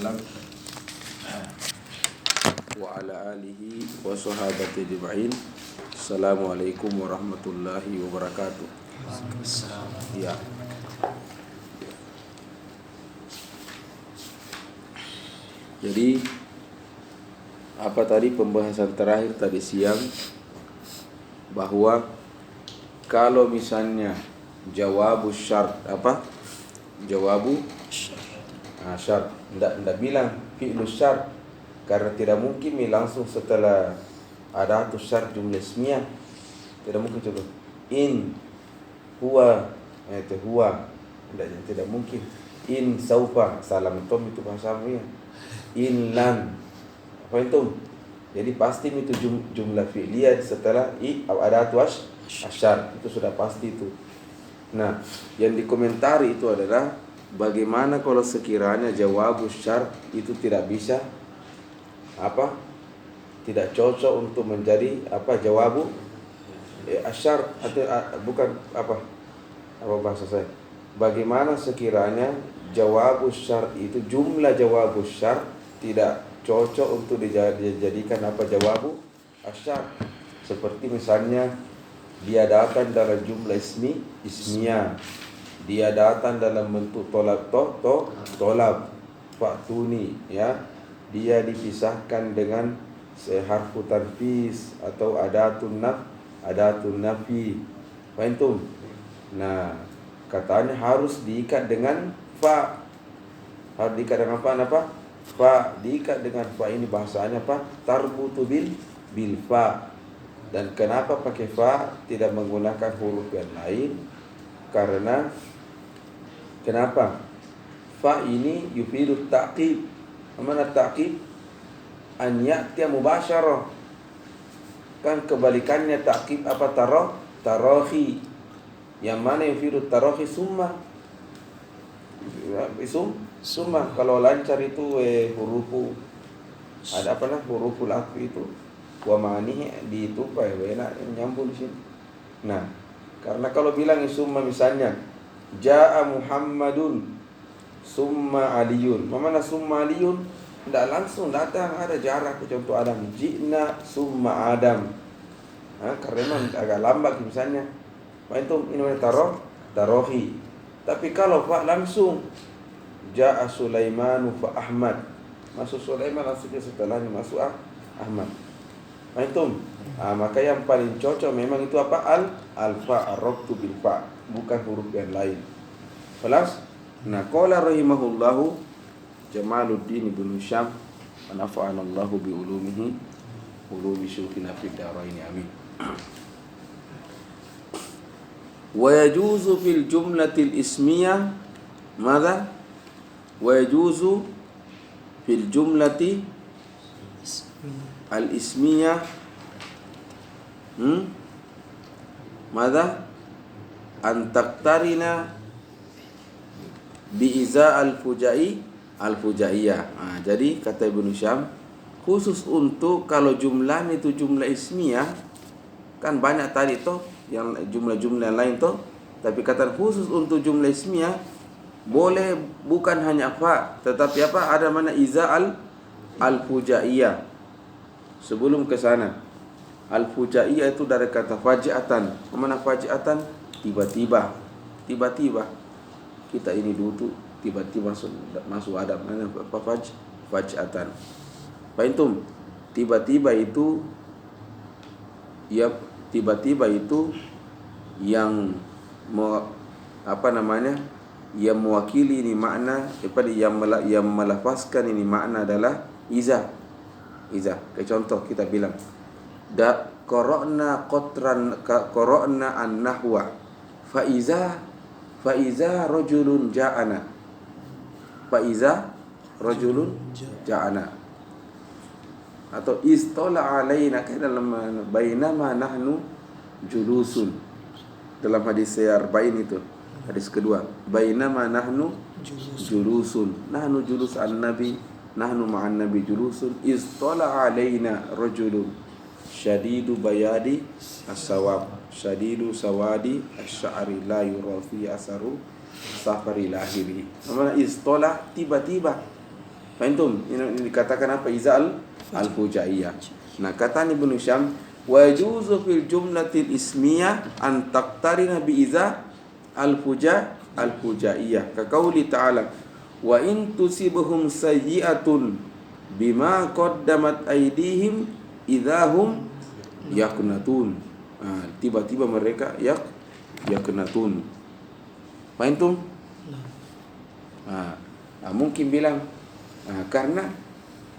wasallam wa ala alihi wa sahabati ajma'in. Assalamualaikum warahmatullahi wabarakatuh. Ya. Jadi apa tadi pembahasan terakhir tadi siang, bahwa kalau misalnya jawabu syarat apa? Jawabu syarat, tidak bilang fi'lu syarat, karena tidak mungkin langsung setelah adatus syarat jumlah ismiyah. Tidak mungkin coba in huwa, itu huwa, tidak mungkin. In saufa, salam tom itu bahasamu ya. In lan, apa itu? Jadi pasti itu jumlah fi'liyah setelah adatus syarat, itu sudah pasti itu. Nah, yang dikomentari itu adalah bagaimana kalau sekiranya jawab syarat itu tidak bisa apa? Tidak cocok untuk menjadi apa jawabu syarat atau bukan apa bahasa saya. Bagaimana sekiranya jawab syarat itu jumlah jawab syarat tidak cocok untuk dijadikan apa jawabu syarat. Seperti misalnya dia datang dalam jumlah ismiyah, dia datang dalam bentuk tolab tolab faktuni ya, dia dipisahkan dengan harfu tanfis atau adatun nafi. Faham? Nah, katanya harus diikat dengan fa. Harus diikat dengan apa? Fa. Diikat dengan fa ini bahasanya apa? Tarbutu bil fa. Dan kenapa pakai fa, tidak menggunakan huruf yang lain? Karena kenapa? Fa ini yufidu ta'qib. Mana ta'qib? An ya'tiya mubasyarah. Kan kebalikannya ta'qib apa? Tarahi. Yang mana yufidu tarahi summa. Summa. Kalau lancar itu hurufu ada apa lah huruful atfi itu. Wa ma'anihi ditupai enak nyambung di sini. Nah, karena kalau bilang summa misalnya jaa Muhammadun summa Aliyun. Mana summa Aliyun? Tidak langsung datang, ada jarak. Contoh Adam, jina summa Adam. Karena memang agak lambat misalnya. Itu ini tarohi. Tapi kalau fa langsung jaa Sulaimanu fa Ahmad. Masuk Sulaiman langsung setelahnya masuk Ahmad. Itu maka yang paling cocok memang itu apa? Al-fa, ar-rabtu bil fa, bukan huruf yang lain. Jelas? Nah, qala rahimahullahu Jamaluddin ibn Syam wa nafa'ana Allahu bi ulumihi ulumi syukhina fid darain amin. Wa yajuzu fil jumlatil ismiyah madza? Wa yajuzu fil jumlati al-ismiyah madza? An taqtarina bi'iza al-fujaiyah. Jadi kata Ibnu Syam, khusus untuk kalau jumlahnya itu jumlah ismiyah, kan banyak tadi toh yang jumlah-jumlah lain toh, tapi kata khusus untuk jumlah ismiyah boleh bukan hanya fa, tetapi apa? Ada mana iza al-fujaiyah. Sebelum ke sana, al-fujaiyah itu dari kata faj'atan. Mana faj'atan? Tiba-tiba. Kita ini duduk, tiba-tiba masuk Adam. Mana apa faj'atan? Faham? Tiba-tiba itu ya, tiba-tiba itu yang yang mewakili ini makna, yang melafazkan ini makna adalah iza. Kayak contoh kita bilang qara'na an-nahwa fa iza rajulun ja'ana. Atau istala alaina, kayak dalam bainama nahnu julusun, dalam hadis Arba'in itu, hadis kedua, bainama nahnu julusun, nahnu julus an-nabi, nahnu ma'an nabi julusun, istala alaina rajulun syadidu bayadi as-sawab syadidu sawadi asy-sya'ri la yura fi asaru safari lahiri. Mana istala tiba-tiba. Fahimtum? Ini dikatakan apa? Iza al-fujaiyah. Nah, kata Ibnu Hisham, wa yajuzu fil jumlatil ismiyah an taqtarina bi iza al-fujaiyah. Ka qauli ta'ala, wa in tusibhum sayyi'atun bima qaddamat aydihim idahum yaqnatun. Tiba-tiba mereka yaqnatun. Fahimtum? Mungkin bilang karena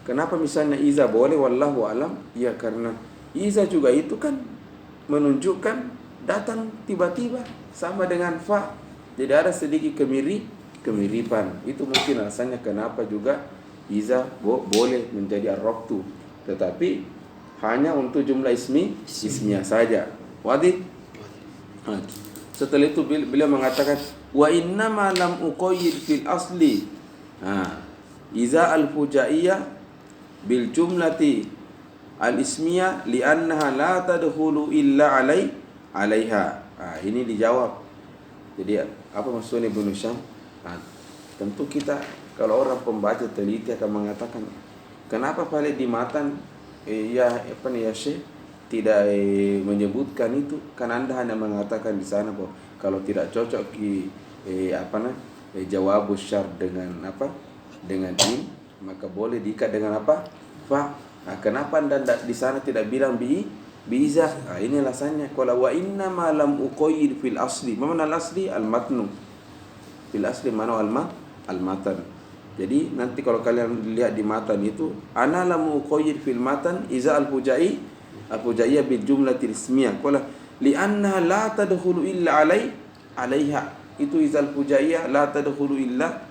kenapa misalnya iza boleh wallahu alam? Ya karena iza juga itu kan menunjukkan datang tiba-tiba sama dengan fa. Jadi ada sedikit kemiripan. Itu mungkin alasannya kenapa juga iza boleh menjadi ar-rabtu. Tetapi hanya untuk jumlah ismiyah saja. Wadih? Setelah itu beliau mengatakan wa innama lam uqayyid fil asli iza al-fujaiyah bil jumlati al-ismiyah li'annaha la tadkhulu illa alaiha. Ini dijawab. Jadi apa maksudnya Ibnu Hisham? Tentu kita kalau orang pembaca teliti akan mengatakan kenapa paling di matan ya Syekh tidak menyebutkan itu, kan Anda hanya mengatakan di sana bahwa kalau tidak cocok jawabus syar dengan dengan in, maka boleh diikat dengan apa? Fa. Kenapa Anda di sana tidak bilang biiza? Ini alasannya. Qala wa inna ma lam uqayyid fil asli. Mana al-asli? Al-matnu. Fil asli mana al-matan. Jadi nanti kalau kalian lihat di matan itu, ana lam uqayyid fil matan iza al-fujaiyah bil jumlatil ismiyah. Qala li'annaha la tadkhulu illa alaiha. Itu iza al-fujaiyah la tadkhulu illa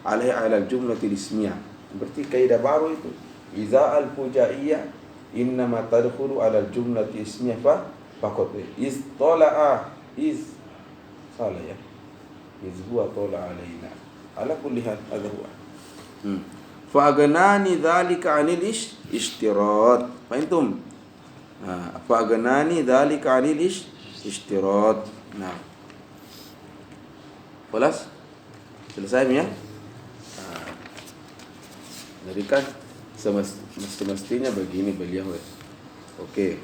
alaiha ala al-jumlatil ismiyah. Berarti kaidah baru itu. Iza al-fujaiyah innama tadkhulu ala al-jumlatil ismiyah faqat. Iz tala'a iz salah ya. Iz huwa tala'a alaina. Ala kulli hal hadha huwa. Fa aghnani dzalika 'anil ishtirat. Fahimtum? Fa aghnani dzalika 'anil ishtirat. Nah. Kelas? Selesai ya? Jadi kan semestinya begini beliau. Oke.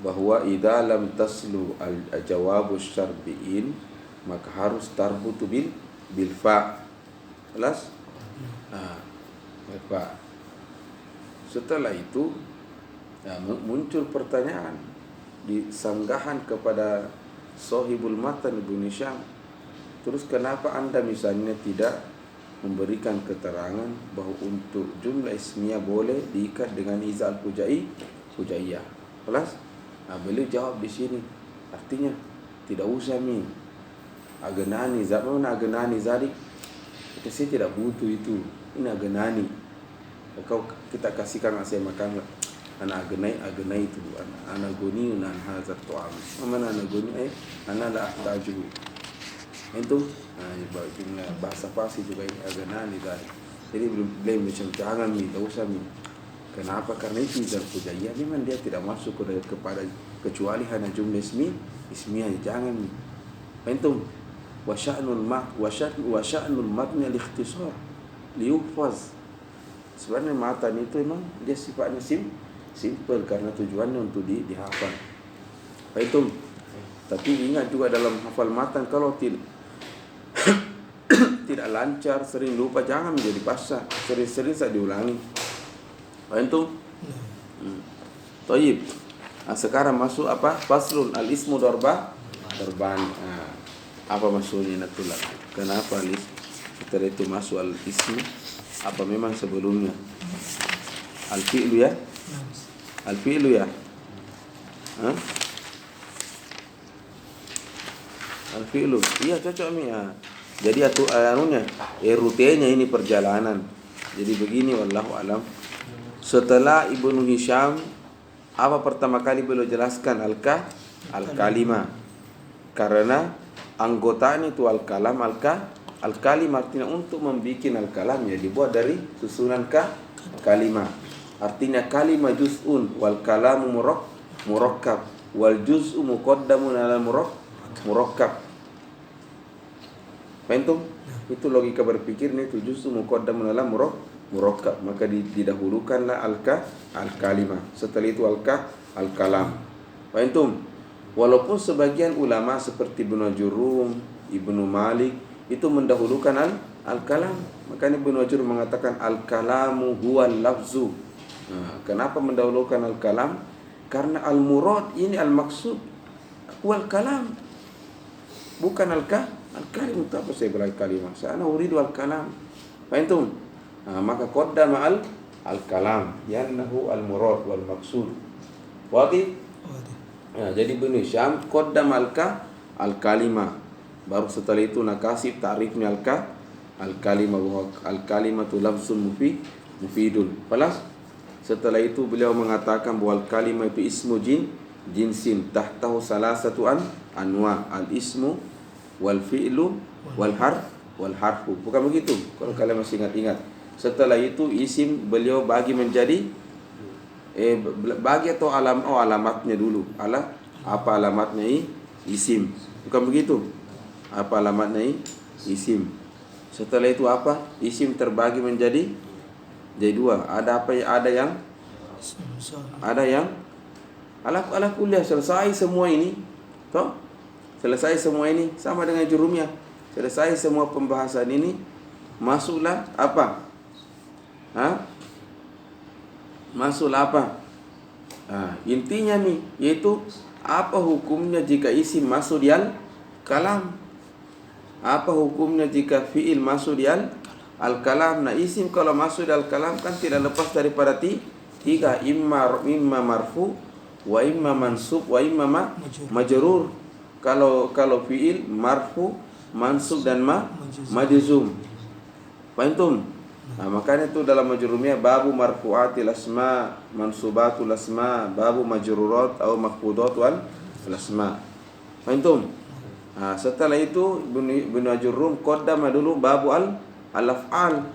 Bahwa idza lam taslu al-jawabu syarbiin maka harus tarbutu bil fa. Kelas? Fa. Setelah itu muncul pertanyaan di sanggahan kepada Sahibul Matan Ibnu Hisham. Terus kenapa Anda misalnya tidak memberikan keterangan bahwa untuk jumlah ismiyah boleh diikat dengan iza al-fujaiyah? Kelas? Beliau jawab di sini. Artinya tidak usah agenani zaman agenani zalik. Saya tidak butuh itu. Ini agenani. Kita kasihkan saya makan. Ana agenai itu. Ana goni an hazat tu'am. Mana ana goni ana la ahtaju. Itu bahasa Farsi juga agenani zalik. Jadi beliau macam jangan tidak usah Kenapa? Karena itu izal fujaiyah memang dia tidak masuk kepada kecuali hanya jumlah ismiyah. Jangan. Fahimtum? Wa sya'nul matni al-ikhtisar liyuhfaz. Sebenarnya matan itu memang dia sifatnya simple karena tujuannya untuk dihafal. Fahimtum? Tapi ingat juga dalam hafal matan kalau tidak lancar, sering lupa, jangan menjadi pasal. Sering-sering saya diulangi. Fahimtum? Tayyib. Sekarang masuk apa? Faslun al-ismu darban. Apa maksudnya natulak? Kenapa setelah itu masuk al-ismu? Apa memang sebelumnya al-fi'lu ya? Al-fi'lu ya? Al-fi'lu. Iya cocok Jadi rutenya ini perjalanan. Jadi begini wallahu alam. Setelah Ibnu Hisham, apa pertama kali beliau jelaskan al-kalimah. Karena anggotanya itu al-kalam, al-kalimah artinya untuk membuat al-kalam ya dibuat dari susunan kalimah. Artinya kalimah juz'un wal kalamu murakkab wal juz'u muqaddamun ala murakkab. Faham? Itu logika berpikirnya itu justru muqaddam dalam murakkab, maka didahulukanlah al-kalimah, setelah itu al-kalam. Faham? Walaupun sebagian ulama seperti Ibnu Jurum, Ibnu Malik itu mendahulukan al-kalam. Makanya Ibnu Jurum mengatakan al-kalamu huwal lafzu. Kenapa mendahulukan al-kalam? Karena al-murad ini al-maksud huwal kalam, bukan al-kalim. Itu apa saya bilang kalimah? Saya uridu al-kalam. Faham? Maka qaddama al-kalam yannahu al-murad wal maksud. Wadih? Jadi Ibnu Hisham qaddama al-kalimah. Baru setelah itu nakasib ta'rifnya al-kalimah, wa al-kalimatu lafzun mufidun. Falas? Setelah itu beliau mengatakan bahwa al-kalimah itu ismu jinsin tahtahu salasatu anwa, al-ismu wal fi'lu wal harfu. Bukan begitu? Kalau kalian masih ingat. Setelah itu isim beliau bagi menjadi bagi atau alamatnya dulu. Apa alamatnya isim? Bukan begitu? Apa alamatnya isim? Setelah itu apa? Isim terbagi menjadi dua. Ada apa? Ada yang ala kuliah selesai semua ini. Toh? Selesai semua ini sama dengan Jurumiyah. Selesai semua pembahasan ini, masuklah apa? Masuklah apa? Intinya nih, yaitu apa hukumnya jika isim masuk di al-kalam? Apa hukumnya jika fi'il masuk di al-kalam? Nah, isim kalau masuk di al-kalam kan tidak lepas daripada tiga, imma marfu, wa imma mansub, wa imma majrur. Kalau fi'il marfu, mansub dan majzum. Faham? Makanya itu dalam majrumiyah babu marfu'atil asma, mansubatul asma, babu majrurat atau maqbudat wal asma. Faham? Setelah itu Ibnu Jurum qaddama dulu babu al-af'al.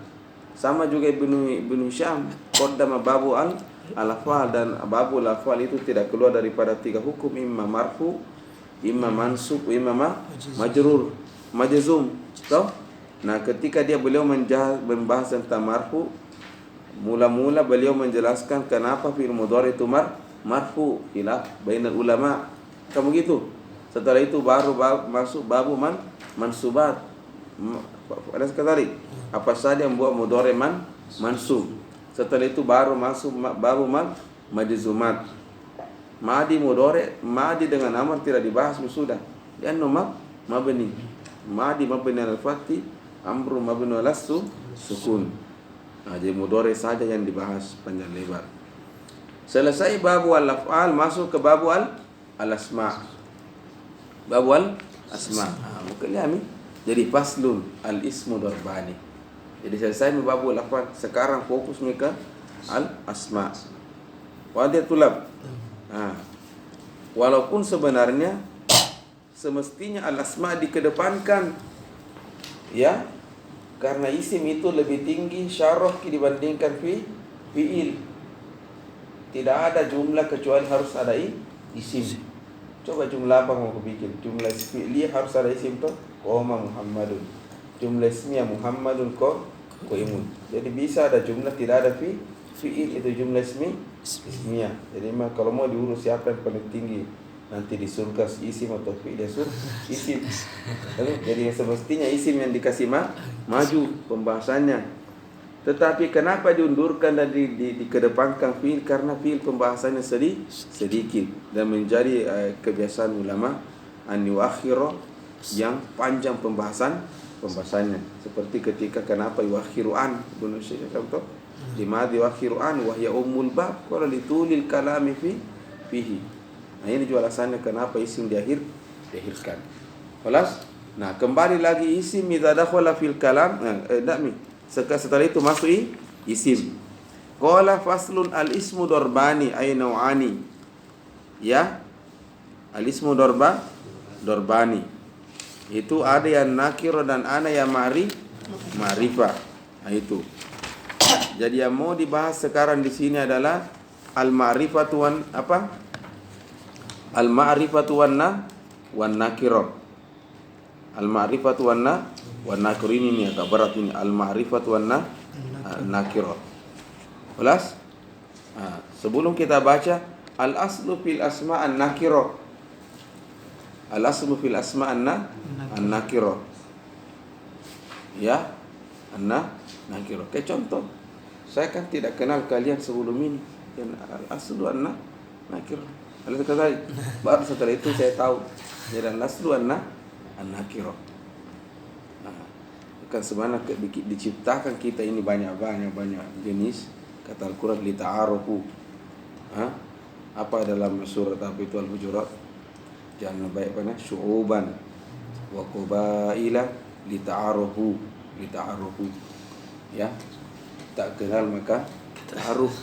Sama juga Ibnu Hisham qaddama babu al-af'al, dan babu al-af'al itu tidak keluar daripada tiga hukum, imma marfu, imma mansub, imma majzum. Tahu? Nah, ketika beliau membahas tentang marfu, mula-mula beliau menjelaskan kenapa fi'il mudhari itu marfu, khilaf bainal ulama. Kamu gitu. Setelah itu baru masuk babu mansubat. Ada sekali apa saja yang buat mudhari mansub. Setelah itu baru masuk babu majzumat. Madi mudhari, madi dengan amar tidak dibahas sudah. Dia mabni. Madi mabni al-fathi, amru mabni al-sukun. Jadi mudhari saja yang dibahas panjang lebar. Selesai babu al-af'al, masuk ke babu al-asma. Babu al-asma. Mukallami. Jadi faslun al-ismu darbani. Jadi selesai babu al-af'al, sekarang fokus ke al-asma. Wadih tulab. Walaupun sebenarnya semestinya al-asma dikedepankan, ya, karena isim itu lebih tinggi syarah dibandingkan fi'il. Tidak ada jumlah kecuali harus ada isim. Coba jumlah apa mau bikin? Jumlah fi'li harus ada isim tuh. Qoma Muhammadun. Jumlah ismiyah Muhammadun qaimun. Jadi bisa ada jumlah tidak ada fi'il, itu jumlah ismiyah. Jadi kalau mau diurus siapa yang paling tinggi nanti di surga, isim atau fi'il, isim. Jadi semestinya isim yang dikasih maju pembahasannya. Tetapi kenapa diundurkan dan dikedepankan fi'il? Karena fi'il pembahasannya sedikit, dan menjadi kebiasaan ulama an yuakhiru, yang panjang pembahasannya. Seperti ketika kenapa yuakhiru an, Ibnu Syekh contoh lima yuakhiru an wa hiya ummul bab qala litulil kalami fihi. Nah, ini juga alasannya kenapa isim diakhirkan. Kelas. Nah, kembali lagi isim idza dakhala fil kalam. Setelah itu masuk isim. Qala faslun al-ismu darbani ay nau'ani. Ya. Al-ismu darbani. Itu ada yang nakiro dan ada yang ma'rifah. Nah, itu. Jadi yang mau dibahas sekarang di sini adalah al-ma'rifatu wan apa? Al-ma'rifatu wan nakiro. Al-ma'rifatu wan Wan nakir ini agak berat ini. Al ma'rifat wan nakirah. Jelas? Sebelum kita baca al aslu fil asma an nakirah. Al aslu fil asma an nakirah. Ya, nakirah. Kayak contoh, saya kan tidak kenal kalian sebelum ini. Yang al aslu an nakirah. Lalu kata baru setelah itu saya tahu. Jadi al aslu an nakirah. Kan sebenarnya diciptakan kita ini banyak jenis. Kata Al-Quran li ta'arufu. Apa dalam surat apa itu Al-Hujurat? Jangan baik pada syu'uban wa qabaila li ta'arufu. Ya. Tak kenal maka ta'aruf.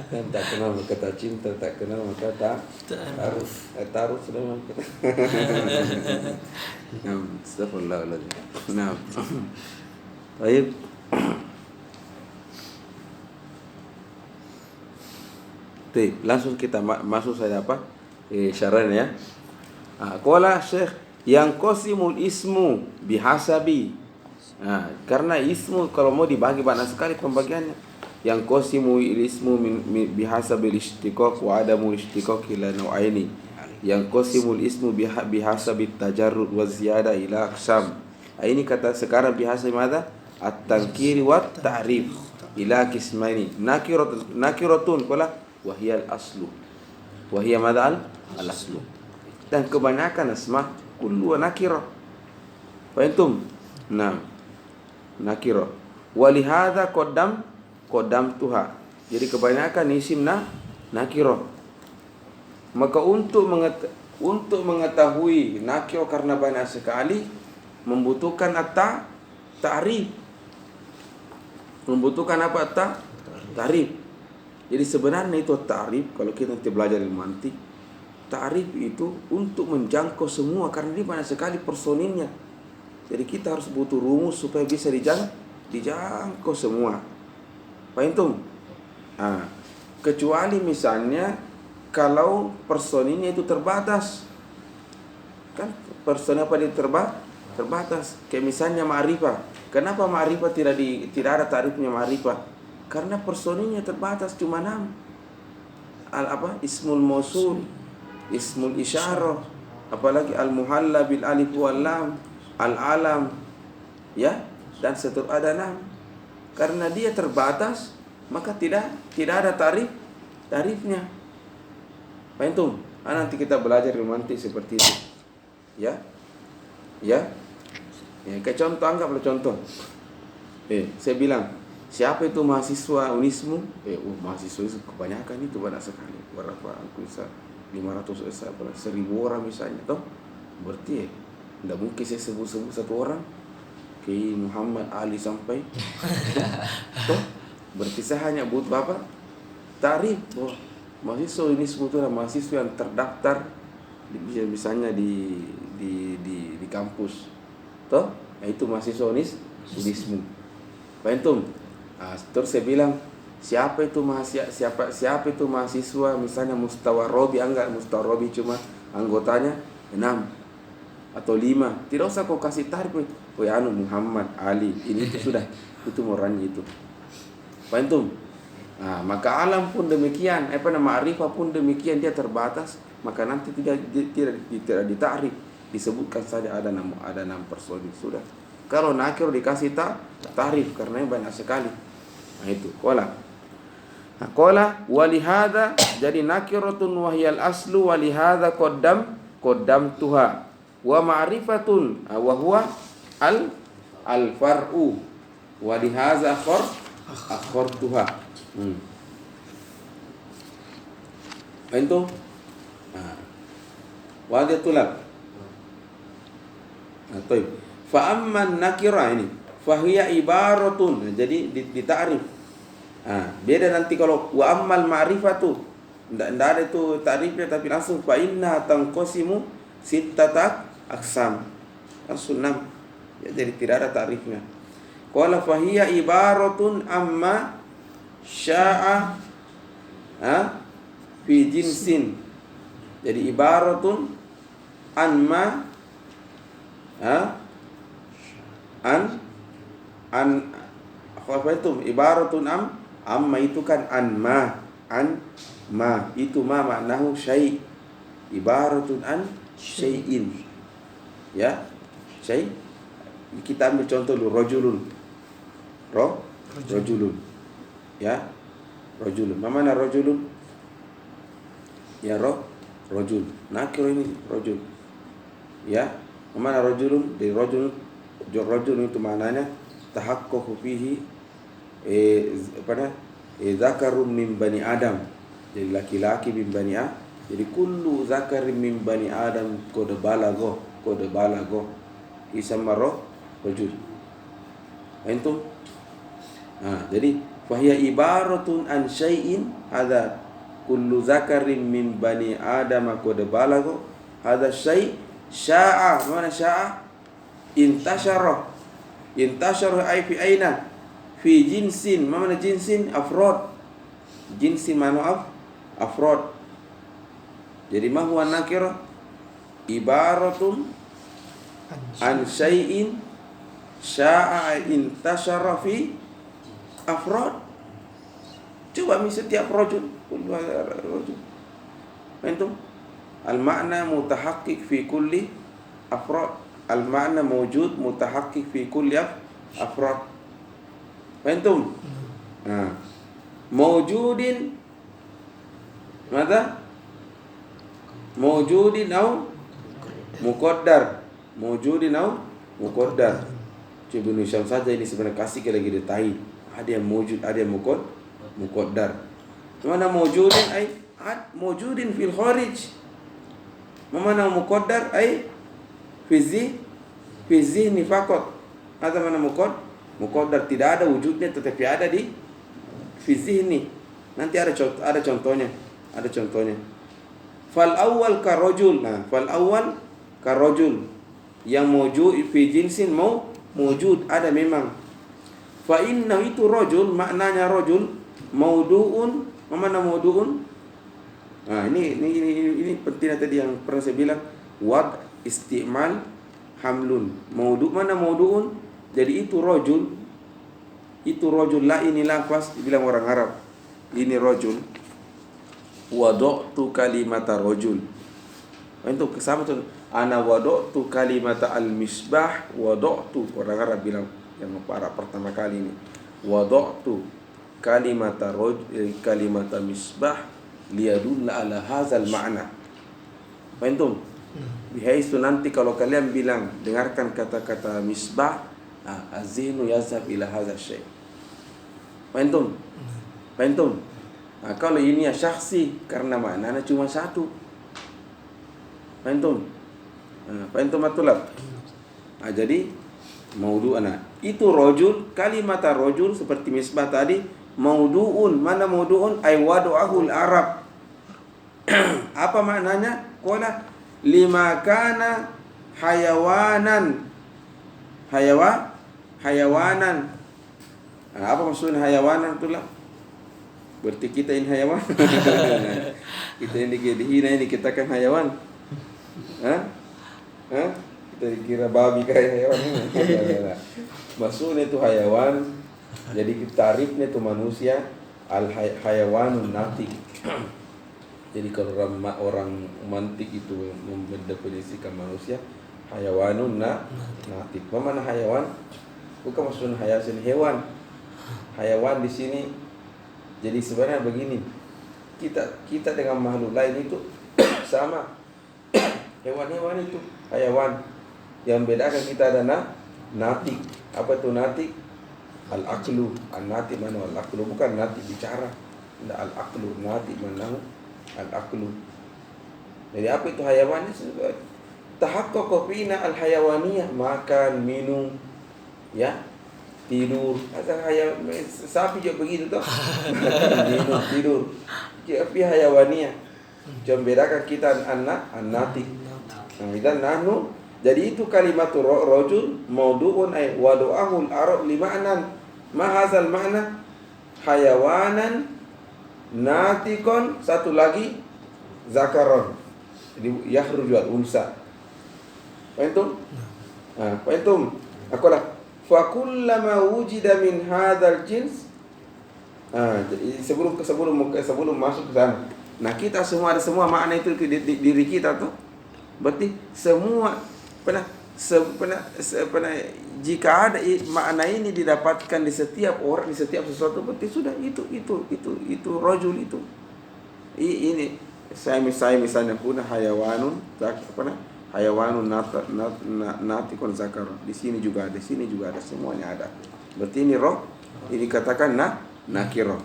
Dan tak kenal maka tak cinta, tak kenal maka ta'aruf. Ta'aruf sudah maka. Astagfirullahaladzim. Nah. Baik. Langsung kita masuk saja apa? Syarahnya ya. Qala Syekh yang qasimul ismu bihasabi. Karena ismu kalau mau dibagi banyak sekali pembagiannya. Yang qasimul ismu bihasabil istiqaq wa adamul istiqaq ila nau'aini. Yang qasimul ismu bihasabit tajarrud wa ziyada ila aqsam. Ini kata sekarang bihasabi mana? At-tankiri wa ta'rif ila qismaini. Nakiratun qala wa hiya al-aslu. Wa hiya madha al-aslu. Dan kebanyakan asma kullu nakirah. Fahimtum? Nah, nakirah. Wa li hadza qaddamtuha. Jadi kebanyakan isim nakirah. Maka untuk mengetahui nakirah karena banyak sekali membutuhkan ta'rif. Membutuhkan apa? Ta'rif. Jadi sebenarnya itu ta'rif, kalau kita nanti belajar ilmu mantik, ta'rif itu untuk menjangkau semua karena dia banyak sekali personilnya. Jadi kita harus butuh rumus supaya bisa dijangkau semua. Paham? Kecuali misalnya kalau personilnya itu terbatas. Kan personil apa dia terbatas. Kayak misalnya ma'rifah. Kenapa ma'rifah tidak ada tarifnya ma'rifah? Karena personilnya terbatas cuma 6. Ismul mausul, ismul isyarah, apalagi al-muhalla bil alif wal lam, al-alam, ya, dan seterusnya ada 6. Karena dia terbatas, maka tidak ada tarifnya. Paham? Nanti kita belajar romantis seperti itu. Ya. Kayak contoh, anggaplah contoh. Saya bilang, siapa itu mahasiswa Unismu? Mahasiswa itu kebanyakan itu banyak sekali. Berapa? Aku bisa 500, 1000 orang misalnya, toh. Berarti tidak mungkin saya sebut satu orang. Kayak Muhammad Ali sampai. Toh. Berarti saya hanya butuh apa? Tarif. Mahasiswa Unismu itu adalah mahasiswa yang terdaftar misalnya di kampus. Toh, itu mahasiswa Unismu. Paham? Terus saya bilang, siapa itu mahasiswa misalnya Mustawa Robi, enggak Mustawa Robi cuma anggotanya 6 atau 5. Tidak usah kau kasih tarif. Muhammad Ali, ini itu sudah itu orangnya itu. Paham? Maka alam pun demikian, ma'rifah pun demikian, dia terbatas, maka nanti tidak ditakrif, disebutkan saja ada 6 personil sudah. Kalau nakir dikasih takrif karena banyak sekali. Itu qala walihada, jadi nakiratun wahyal aslu walihada qaddamtuha wa ma'rifatun wa huwa al far'u walihada akhartuha. Itu wajah tulak. Fa'amman nakira ini fahiya ibaratun. Jadi ditakrif. Beda nanti kalau wa ammal ma'rifatu, tidak ada itu takrifnya, tapi langsung fa inna tanqasimu sittata aqsam. Langsung 6. Ya, jadi tidak ada takrifnya. Qala fahiya ibaratun amma sya'a fi jinsin. Jadi ibaratun anma Apa itu? Ibaratun amma itu kan an ma itu ma maknahu syai'. Ibaratun an syai'in. Ya, syai'. Kita ambil contoh dulu, rajulun. Rajulun. Ya, rajulun. Mana rajulun? Ya, rajul. Nakir ini rajul. Ya, mana rajulun? Dari rajul itu maknanya tahaqqaqu fihi zakarum min bani Adam. Jadi laki-laki min bani Adam. Jadi kullu zakarin min bani Adam qad balagha isamma rajul. Antum? Jadi fahiya ibaratun an syai'in hadza kullu zakarin min bani Adam qad balagha hadza syai' sya'a. Mana sya'a? Intashara ay fi aina? Fi jinsin. Mana jinsin? Afrad. Jinsin mana afrad. Jadi ma huwa nakirah? Ibaratun an syai'in sya'a intashara fi afrad. Coba setiap rajul. Antum? Al-ma'na mutahaqqiq fi kulli afrad. Al-ma'na mawjud mutahaqqiq fi kulli afrad. Antum? Mawjudin mada? Mawjudin au muqaddar. Mawjudin au muqaddar. Coba Nusyam saja ini sebenarnya kasih lagi detail. Ada yang mawjud, ada yang muqaddar. Mana mawjudin ay mawjudin fil kharij. Mana muqaddar ay fi zihni faqat. Ada mana muqaddar tidak ada wujudnya tetapi ada di fi zihni. Nanti ada contohnya. Fal awal ka rajul. Fal awal ka rajul. Yang mawjud fi jinsin mawjud ada memang. Fa inna itu rajul maknanya rajul maudu'un. Mana maudu'un? Ini pentingnya tadi yang pernah saya bilang wad istimal hamlun. Maudu' mana maudu'un? Jadi itu rajul la ini lafaz dibilang orang Arab. Ini rajul. Wada'tu kalimata rajul. Itu sama tuh. Ana wada'tu kalimata al-misbah. Wada'tu orang Arab bilang yang para pertama kali ini. Wada'tu kalimata misbah liyadulla ala hadzal ma'na. Antum? Bihaisu nanti kalau kalian bilang dengarkan kata-kata misbah, azinu yazhab ila hadzal syai'. Antum? Kalau ini ya syakhsi karena maknanya cuma satu. Antum? Antum matulab. Jadi maudu'ana itu rajul, kalimata rajul seperti misbah tadi maudu'un. Mana maudu'un? Ay wadu'ahul Arab. Apa maknanya? Qala lima kana hayawanan. Hayawanan. Apa maksudnya hayawanan itulah? Berarti kita ini hayawan. Kita ini dihina ini kita kan hayawan. Kita dikira babi kayak hayawan ini. Maksudnya itu hayawan. Jadi tarifnya itu manusia hayawanun natik. Jadi kalau orang mantik itu mendefinisikan manusia hayawanun natik. Mana hayawan? Bukan maksudnya hayasin hewan. Hayawan di sini. Jadi sebenarnya begini. Kita dengan makhluk lain itu sama. Hewan-hewan itu hayawan. Yang bedakan kita ada natik. Apa itu natik? Al-aqlu. An-natik mana al-aqlu? Bukan natik bicara. Tidak al-aqlu. Natik mana al-aqlu. Jadi apa itu hayawan? Tahaqqaqa fina al-hayawaniyah. Makan, minum, ya, tidur. Asal sapi juga begitu toh. Minum, tidur. Tapi hayawaniyah. Jangan bedakan kita an-natik. Dan nahnu. Jadi itu kalimatul rajul maudu'un ay wadu'ahul Arab lima'nan. Ma hadzal ma'na? Hayawanan natikon, satu lagi zakaron. Jadi yakhruju al-unsa. Paham? Fahimtum? Aku lah. Fa kullama wujida min hadzal jins. Jadi sebelum masuk ke sana. Nah, kita semua ada semua makna itu di diri kita tuh. Berarti semua jika ada makna ini didapatkan di setiap orang, di setiap sesuatu, berarti sudah itu rajul itu. Ini saya misalnya punya hayawanun hayawanun natikun zakar. Di sini juga ada, semuanya ada. Berarti ini roh, ini katakan nakirah.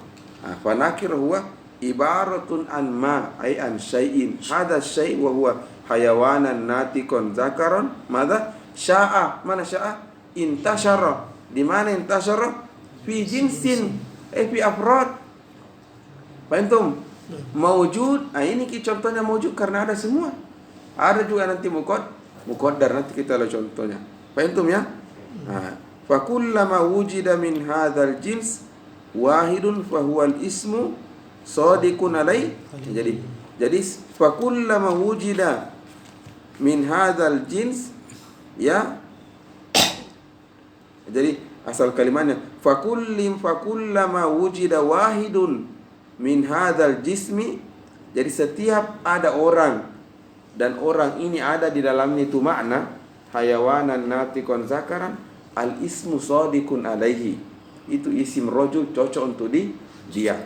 Fa nakirah huwa ibaratun an ma ay an syai'in. Hada syai' wa huwa hayawanan natikun zakaron. Mada? Sya'a. Mana sya'a? Intasyara. Di mana intasyara? Fi jinsin. Fi afrad. Fahimtum? Mawjud. Ini contohnya mawjud karena ada semua. Ada juga nanti muqaddar, nanti kita lihat contohnya. Fahimtum ya? Fa kullama wujida min hadzal jins wahidun fa huwal ismu shadiqun alai. Jadi fa kullama wujida min hadzal jins, ya. Jadi asal kalimatnya fa kullama wujida wahidun min hadzal jismi. Jadi setiap ada orang dan orang ini ada di dalamnya itu makna hayawanan natikon zakaran, al ismu shadiqun alaihi. Itu isim rajul cocok untuk dia.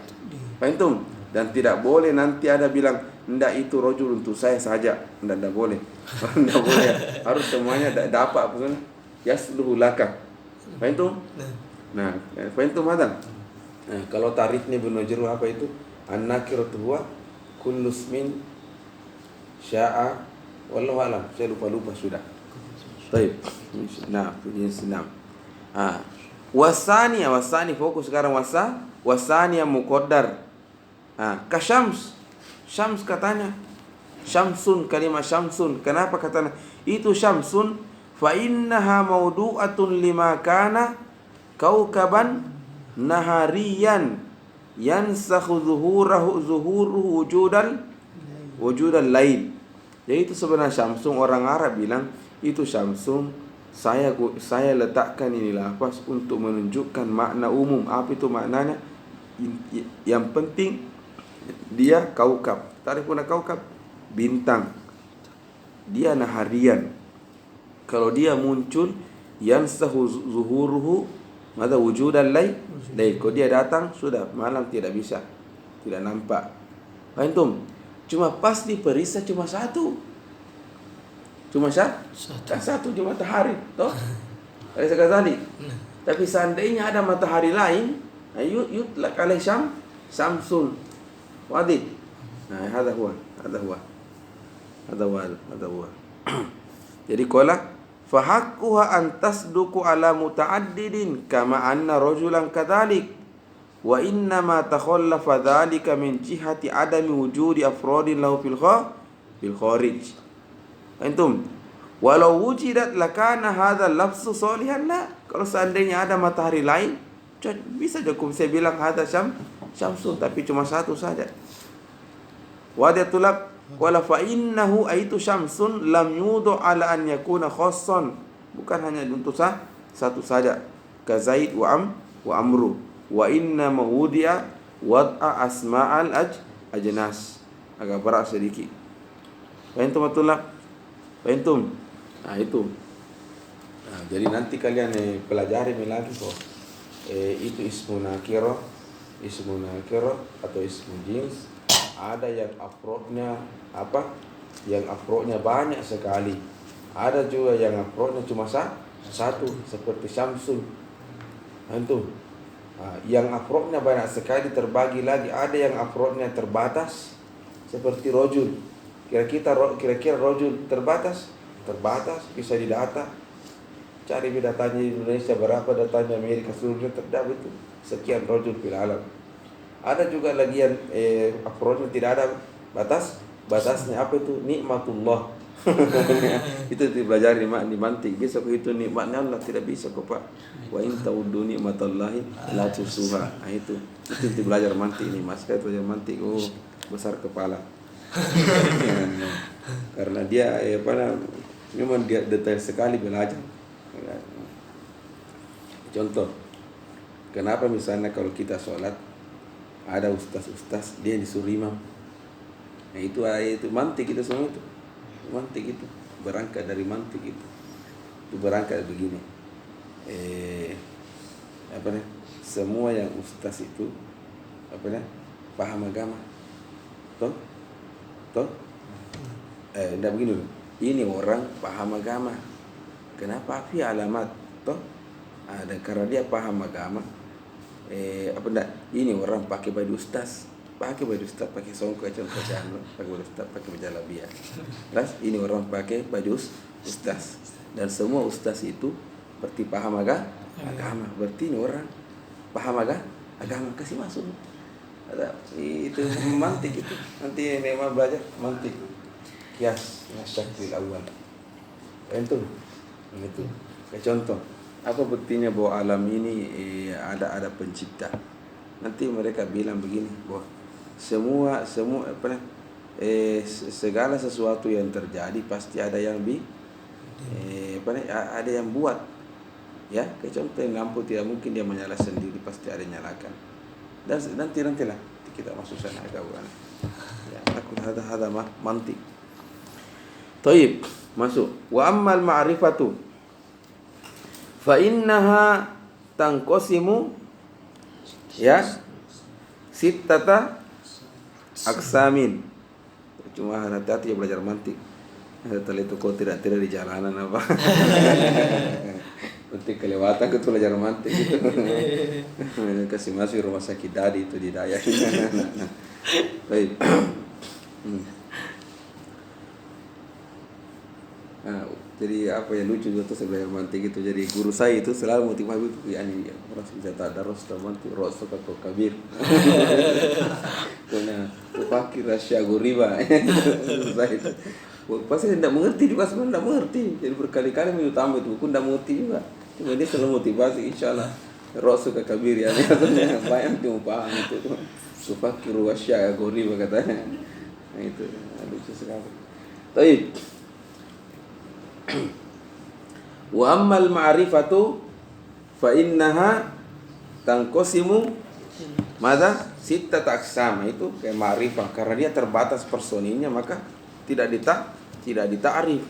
Fahimtum? Dan tidak boleh nanti ada bilang enggak itu rajul untuk saya saja. Enggak boleh. Enggak boleh. Harus semuanya dapat apa sana? Yasluhu laka. Fahimtum? Nah, fahimtum ada? Nah, kalau tarifnya Ibnu Jarud apa itu? An-nakiratu huwa kullu ismin sya'a wallahu alam. Saya lupa sudah. Baik. Nah, senam. Wasani fokus sekarang wasani yang muqaddar. Kasyams. Syams katanya. Syamsun, kalimat syamsun. Kenapa katanya itu syamsun? Fa innaha mawdu'atun lima kana kaukaban nahariyan yansakhu zuhuruhu wujudal lain. Jadi itu sebenarnya syamsun, orang Arab bilang itu syamsun. Saya letakkan ini lafaz untuk menunjukkan makna umum. Apa itu maknanya? Yang penting dia kaukab. Tarif puna kaukab, bintang. Dia naharian. Kalau dia muncul yansahu zuhuruhu mada wujudal lain. Kalau dia datang sudah malam tidak bisa, tidak nampak. Faham? Cuma pas diperiksa cuma satu. Cuma satu di matahari, toh? Ada sekali. Tapi seandainya ada matahari lain, yutlaq alaih samsun. Wadih. Nah, hadza huwa. Jadi qala fa haqquha an tasduqu ala muta'addidin kama anna rajulan kadzalik wa inna ma takhallafa dzalika min jihati adami wujudi afradin lahu fil kharij. Antum, walau wujidat lakana hadha lafzu salihan la. Kalau seandainya ada matahari lain, bisa cukup saya bilang hadha syamsun, tapi cuma satu saja. Wadatulab wala fa innahu aitu syamsun lam yudu ala an yakuna khassan. Bukan hanya untuk satu saja. Ka Zaid wa Amru. Wa inna mawudi'a wad'a asma'al ajnas. Agak berat sedikit. Fahimtum atulab? Fahimtum? Nah itu. Nah, jadi nanti kalian pelajari lagi kok. Itu ismu nakirah atau ismu jins. Ada yang afrodnya apa? Yang afrodnya banyak sekali. Ada juga yang afrodnya cuma satu, seperti syamsun. Fahimtum? Nah, yang afrodnya banyak sekali terbagi lagi. Ada yang afrodnya terbatas, seperti rojul. Kira-kira rojul terbatas bisa didata. Cari datanya di Indonesia berapa, datanya Amerika seluruhnya terdapat itu sekian rojul fil alam. Ada juga lagi yang afrodnya tidak ada batasnya. Apa itu? Nikmatullah. Itu dipelajari di mantik. Besok itu nikmatnya Allah tidak bisa kok Pak. Wa in ta'uddu nikmatallahi la tusuha. Nah itu belajar mantik ini Mas. Kita belajar mantik. Besar kepala. Karena dia Memang dia detail sekali belajar. Contoh, kenapa misalnya kalau kita sholat ada ustaz dia disuruh imam. Nah itu mantik itu semua itu. Mantik itu berangkat dari mantik itu. Itu berangkat begini. Semua yang ustaz itu paham agama. Toh? Enggak begini loh. Ini orang paham agama. Kenapa? Fi alamat. Toh? Ada karena dia paham agama. Ini orang pakai baju ustaz, pakai songkok pakai baju ustaz, pakai baju jalabiah. Terus ini orang pakai baju ustaz. Dan semua ustaz itu berarti paham agama. Berarti ini orang paham agama, kasih masuk. Ada itu mantik itu. Nanti memang belajar mantik. Kias nasyakil awal. Itu. Kayak contoh, apa buktinya bahwa alam ini ada pencipta? Nanti mereka bilang begini, bahwa segala sesuatu yang terjadi pasti ada yang ada yang buat. Ya, kayak contoh lampu tidak mungkin dia menyala sendiri, pasti ada yang nyalakan. Dan nantilah kita masuk sana kawan. Ya, aku ada mantik. Taib, masuk. Wa ammal ma'rifatu fa innaha tanqasimu ya sittata aksamin. Cuma hati-hati ya belajar mantik. Setelah itu kau tidak di jalanan apa. Nanti kelewatan ke belajar mantik gitu. Kasih masuk rumah sakit dadi itu di Dayak. Baik. Jadi apa yang lucu itu sebenarnya mantik itu. Jadi guru saya itu selalu motivasi itu orang bisa tadarus mantik rosok atau kabir. Karena fakir rasya guriba. Pasti tidak mengerti juga sebenarnya tidak mengerti. Jadi berkali-kali minta itu pun tidak mengerti juga. Cuma dia selalu motivasi insyaallah rosok kabir ya. Artinya banyak yang paham itu. Fakir rasya guriba katanya. Nah itu lucu sekali. Baik. Wa ammal ma'rifatu fa innaha tanqasimu madza sittata aqsam. Itu kayak ma'rifah karena dia terbatas personilnya maka tidak dita'rif.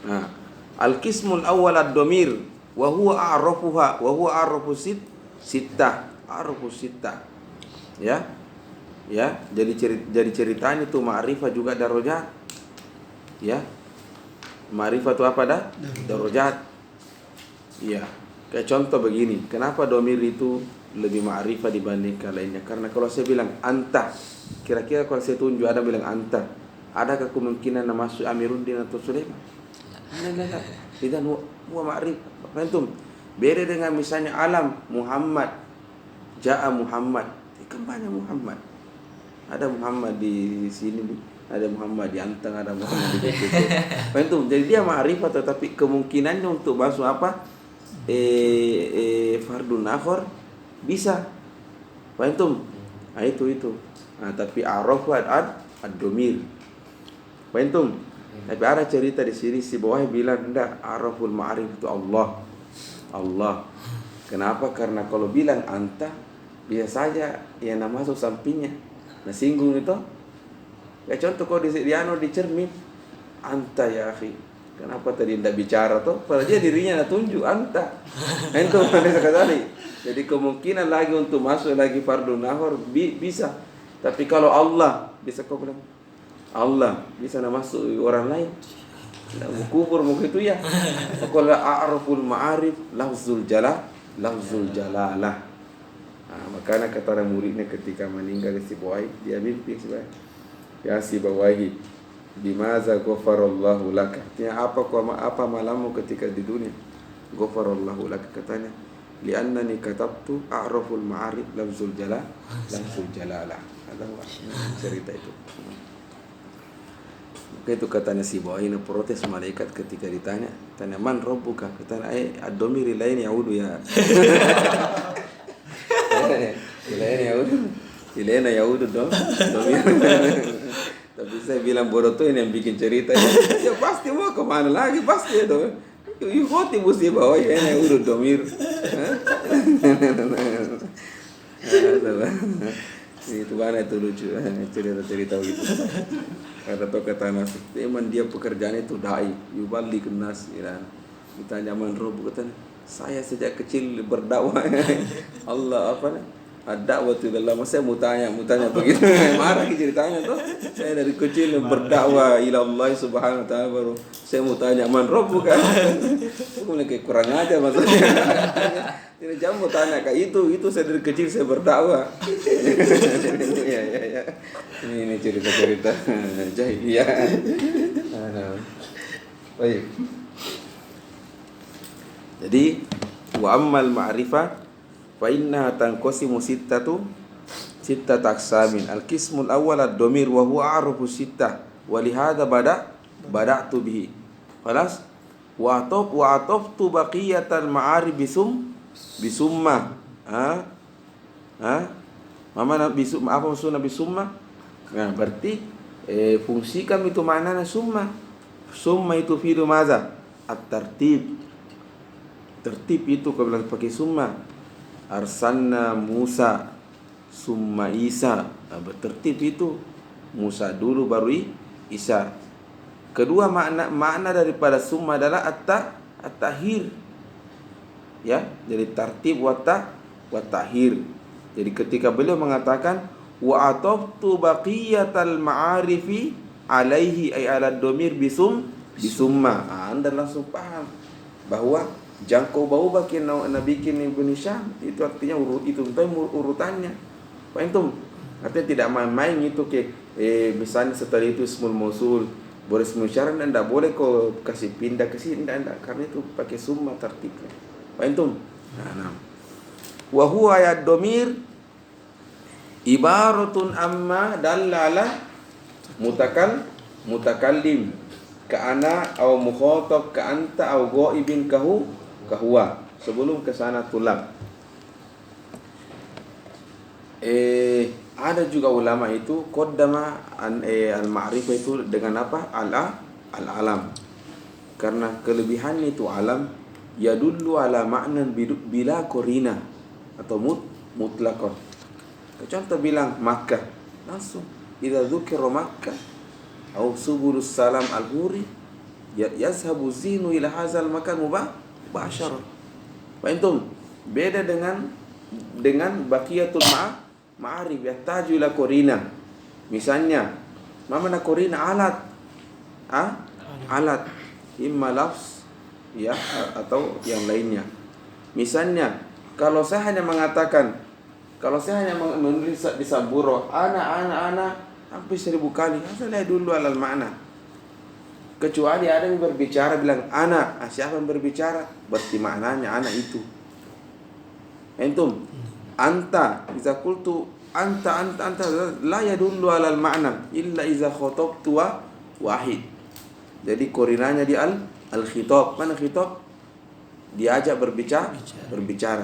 Nah, al-qismul awwal ad-dhamir wa huwa a'rafuha wa huwa a'rafu sittah. Ya. Jadi ceritanya itu ma'rifah juga darajat. Ya. Ma'rifah itu apa dah? Darajat. Iya. Kayak contoh begini, kenapa domir itu lebih ma'rifah dibandingkan lainnya? Karena kalau saya bilang anta, kira-kira kalau saya tunjuk ada bilang anta, adakah kemungkinan nama masuk Amiruddin atau Sulaiman? Tidak. Tidak huwa ma'rifah. Antum beda dengan misalnya alam Muhammad, ja'a Muhammad, kan banyak Muhammad. Ada Muhammad di sini nih. Ada Muhammad di Antang, ada Muhammad di situ. Itu jadi dia ma'rifah tetapi kemungkinannya untuk masuk apa? Fardun akhar bisa. Paham? Nah itu. Nah, tapi arafat ad-domir. Paham? Tapi ada cerita di sini si bawah bilang enggak, araful ma'rif itu Allah. Kenapa? Karena kalau bilang anta biasa saja yang nama masuk sampingnya. Nah singgung itu. Ya contoh kau di cermin anta ya akhi. Kenapa tadi tidak bicara tuh? Padahal dia dirinya nak tunjuk anta. Itu mana sekali. Jadi kemungkinan lagi untuk masuk lagi fardhu nahor bisa. Tapi kalau Allah bisa kau bilang Allah bisa nak masuk orang lain. Tidak kufur mungkin itu ya. Kalau a'raful ma'arif lafzul jalalah. Nah, makanya kata muridnya ketika meninggal si Buai dia mimpi sebenarnya. Ya si bawahi bimaza ghafarallahu laka. Artinya apa malamu ketika di dunia? Ghafarallahu laka katanya li'annani katabtu a'raful ma'arif lafzul jalalah. Ada cerita itu. Maka itu katanya si bawahi protes malaikat ketika tanya man rabbuka? Katanya ad-dhamir lain yaudu ya. Ilaina yaudu dong. Tapi Saya bilang bodoh tuh ini yang bikin cerita. Ya pasti mau kemana lagi pasti itu. Yuhoti musibah ya ini urut domir. Itu mana itu lucu cerita gitu. Kata toh kata nas, emang dia pekerjaan itu dai, yubali kenas, ya. Ditanya manrob kata, saya sejak kecil berdakwah. Allah apa nih? Ada waktu dalam saya mau tanya begitu. Marah ceritanya tuh. Saya dari kecil berdakwah ila Allah subhanahu wa ta'ala baru saya mau tanya man rabbuka. Bukan kayak kurang aja maksudnya. Tidak jam mau tanya kayak itu saya dari kecil saya berdakwah. Ya. Ini cerita-cerita jahiliyah. Baik. Jadi wa ammal ma'rifah fa inna tanqasimu sittata aqsamin. Al-qismul awwal ad-dhamir wa huwa a'rafu sittah wa li hadha bada'tu bihi. Khalas wa ataftu baqiyatal ma'arib bisumma. Mana bisumma apa maksudnya bisumma? Nah, berarti fungsikan itu maknanya summa. Summa itu fi'lu maza? At-tartib. Tertib itu kalau pakai summa. Arsalna Musa summa Isa. Bertertib itu Musa dulu baru Isa. Kedua makna daripada summa adalah at-tahir. Ya, jadi tartib wa tahir. Jadi ketika beliau mengatakan wa ataftu baqiyatal ma'arifi alaihi ay ala dhamir bisumma. Anda langsung paham bahwa jangkau bau bakin nabikin Ibnu Hisham itu artinya urutannya. Pak Antum, artinya tidak main-main itu misalnya setelah itu ismul mausul, boleh ismul isyarat dan tidak boleh kau kasih pindah ke sini dan karena itu pakai summa tertibnya. Pak Antum. Nah. Wa huwa ya dhamir ibaratun amma dalla ala mutakallim ka ana au mukhatab ka anta au ghaibin kahwa. Sebelum ke sana tulab. Ada juga ulama itu qaddama al-ma'rifah itu dengan apa? Al-alam. Karena kelebihannya itu alam yadullu ala ma'nan bila qarina atau mutlaqan. Contoh bilang Makkah, langsung idza dzukira Makkah au subulus salam al-huri yazhabu zinu ila hadzal makan mubashara. Pak Antum, beda dengan baqiyatul ma'arif yahtaju ila qarina. Misalnya, mana qarina alat? Alat imma lafz ya atau yang lainnya. Misalnya, kalau saya hanya menulis di Saburo ana hampir 1000 kali, saya dulu alal makna. Kecuali ada yang berbicara bilang ana, siapa yang berbicara? Berarti maknanya ana itu. Antum, anta, iza qultu anta la yadullu alal makna illa iza khatabtu wahid. Jadi korinanya di al-khitab. Mana khitab? Diajak berbicara.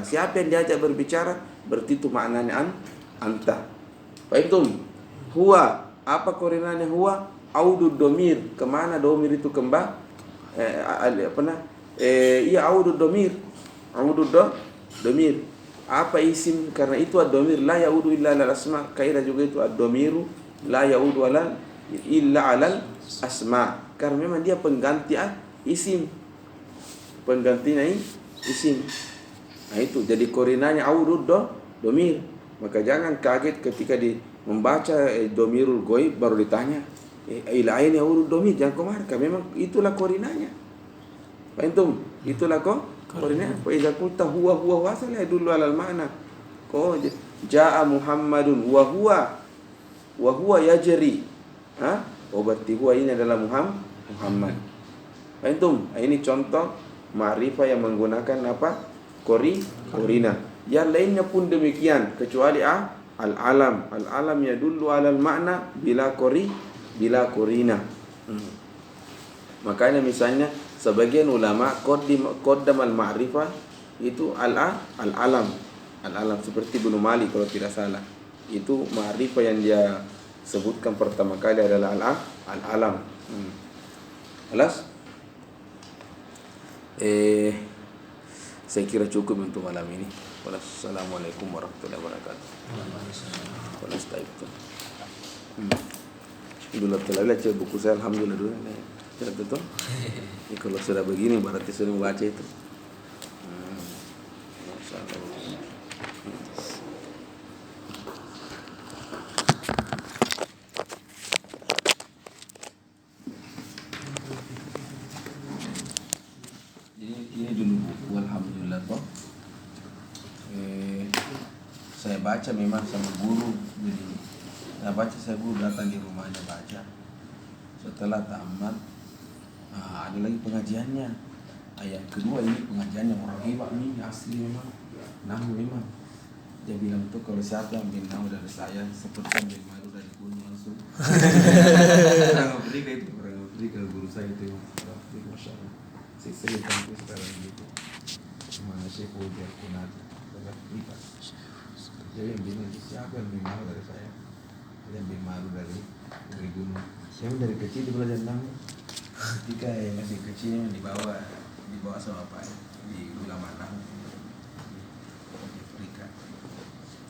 Siapa yang diajak berbicara? Berarti itu maknanya anta. Antum, huwa, apa korinanya huwa? Audud domir, kemana domir itu kembang? Iya audud domir, domir. Apa isim? Karena itu ad-domir la yaudu illa alal asma. Kaidah juga itu ad-domiru la yaudu illa alal asma. Karena memang dia pengganti isim. Penggantinya isim. Nah itu jadi korinanya audud domir. Maka jangan kaget ketika membaca domirul ghaib baru ditanya ila aini urud domir, jangan komarka, memang itulah korinanya. Pak Antum, itulah korinanya. Fa iza qulta huwa wasal dulu alal makna. Jaa Muhammadun wa huwa yajri. Berarti huwa ini adalah Muhammad. Pak Antum, ini contoh ma'rifah yang menggunakan apa? Korina. Yang lainnya pun demikian kecuali al-alam. Al-alam yadullu alal makna bila korina. Makanya misalnya sebagian ulama qaddam al-ma'rifah itu al-alam seperti Ibnu Malik kalau tidak salah. Itu ma'rifah yang dia sebutkan pertama kali adalah al-alam. Jelas? Saya kira cukup untuk malam ini. Wassalamualaikum warahmatullahi wabarakatuh. Dulu telah baca buku saya, alhamdulillah dulu. Betul. Ini kalau sudah begini berarti sudah membaca itu. Ini dulu buku, alhamdulillah toh. Saya baca memang sama guru, jadi saya baca, saya guru datang di rumahnya baca. Setelah tamat, ada lagi pengajiannya. Yang kedua ini pengajiannya orang hebat nih, asli memang, nahu memang. Dia bilang tuh kalau siapa yang ambil nahu dari saya, seperti ambil madu dari gunung langsung. Orang Afrika itu, orang Afrika guru saya itu, orang Afrika, masya Allah. Saya sering tampil sekarang gitu. Mana saya punya kunat, orang Afrika. Jadi yang bilang siapa yang ambil nahu dari saya, dia ambil madu dari gunung. Saya dari kecil dia belajar nahu. Ketika masih kecil dibawa sama bapak di ulama nahu di Afrika.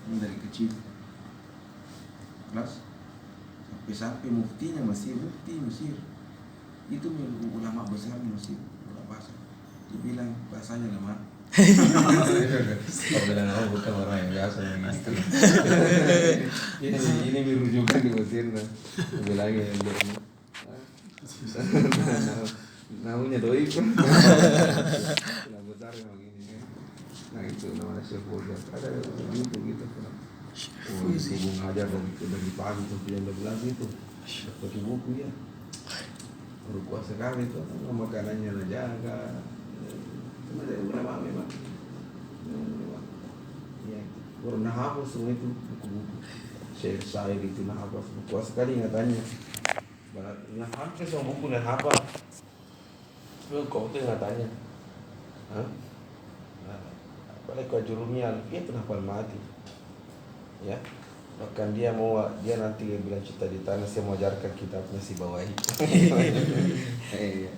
Ini dari kecil. Kelas sampai muftinya mufti Mesir. Itu ulama besar di Mesir, ulama bahasa. Dibilang bahasanya lemah. Kalau bilang aku bukan orang yang biasa yang gitu. Ini dirujukan di Mesir nah. Bilangnya yang dia nahunya doi pun. Ulama besar memang ini kan. Nah itu namanya Syekh Boga. Ada gitu kenapa? Oh, ibu ngajar dari pagi sampai jam 12 itu. Pakai buku ya. Baru kuat sekali itu, makanannya jaga. Cuma dari ulama memang. Ya, baru hafal semua itu buku-buku. Syair itu hafal, kuat sekali ingatannya. Hampir semua buku hafal. Kau itu ingatannya. Apalagi kau jurumnya, dia pun hafal mati. Ya, bahkan dia nanti bilang cita di tanah, saya mau ajarkan kitabnya si bawahi.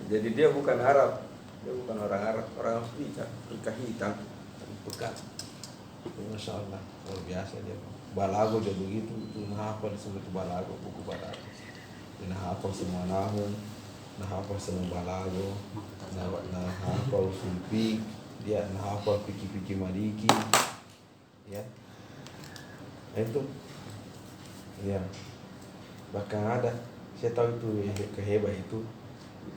Jadi dia bukan Arab, dia bukan orang Arab, orang Afrika hitam, pekat. Masya Allah, luar biasa dia. Balago dia begitu, itu hafal semua itu balago, buku balago. Dia hafal semua nahu, hafal semua balago, hafal sulpi, dia hafal piki-piki maliki, ya. Itu ya, bahkan ada, saya tahu itu kehebat itu.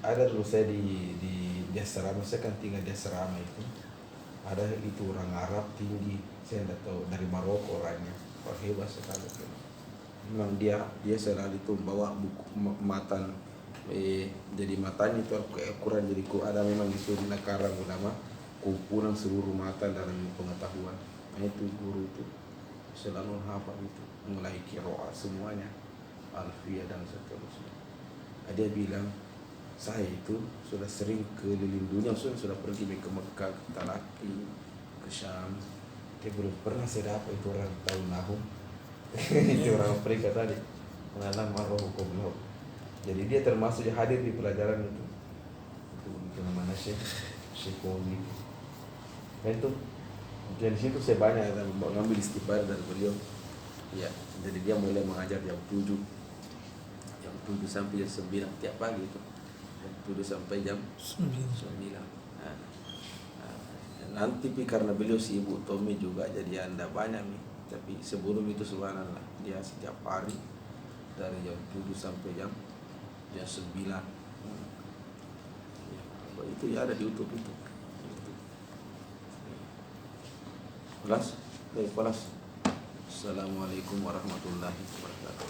Ada dulu saya di asrama, saya kan tinggal di asrama itu. Ada itu orang Arab tinggi, saya tidak tahu dari Maroko orangnya, orang hebat sekali. Memang dia selalu itu bawa buku matan, jadi matanya itu ukuran, jadi ada memang disuruh nakarang ulama kumpulan seluruh mata dalam pengetahuan. Nah itu guru itu selalu hafal itu, mulai qiraat semuanya, alfiyah dan seterusnya. Dia bilang, saya itu sudah sering keliling dunia, sudah pergi ke Mekah, ke Talaki, ke Syam. Dia belum pernah saya dapat itu orang tahu nahu. Itu orang Afrika tadi, mengenal marroh qobloh. Jadi dia termasuk hadir di pelajaran itu. Itu namanya Syekh Komi. Nah itu, dari situ saya banyak ngambil istighfar dari beliau. Ya, jadi dia mulai mengajar jam 7 sampai jam 9 tiap pagi itu. Jam 7 sampai jam 9. Nanti karena beliau sibuk, Tommy juga jadi anda banyak nih. Tapi sebelum itu subhanallah, dia setiap hari dari jam 7 sampai jam 9. Ya, itu ya ada di YouTube itu. Kelas, baik kelas. Assalamualaikum warahmatullahi wabarakatuh.